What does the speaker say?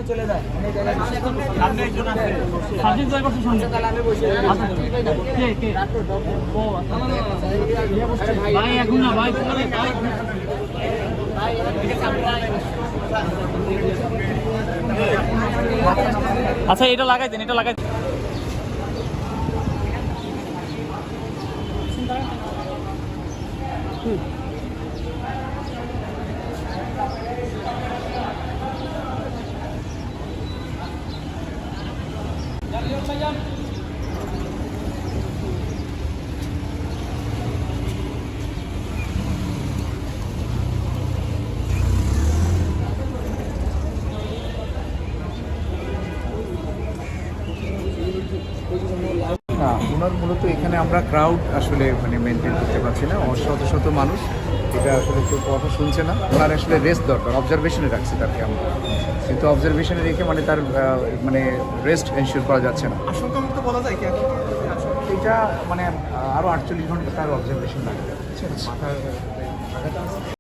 চলে যায় সামনে একজন আছে সার্জিক জয় করছে সঙ্গে আমি বসে কে কে ও ভাই এখন না ভাই চলে ভাই আচ্ছা এটা লাগাই দেন এটা লাগাই না, ওনার মূলত এখানে আমরা ক্রাউড আসলে মানে মেনটেন করতে পারছি না, শত শত মানুষ এটা আসলে কেউ কথা শুনছে না। ওনার আসলে রেস্ট দরকার, অবজারভেশনে রাখছি তাকে আমরা, কিন্তু অবজারভেশনে রেখে মানে তার মানে রেস্ট এনশিওর করা যাচ্ছে না। আশঙ্কামুক্ত বলা যায় কি এখন? এটা মানে আরও 48 ঘন্টা তার অবজারভেশন লাগবে, মাথার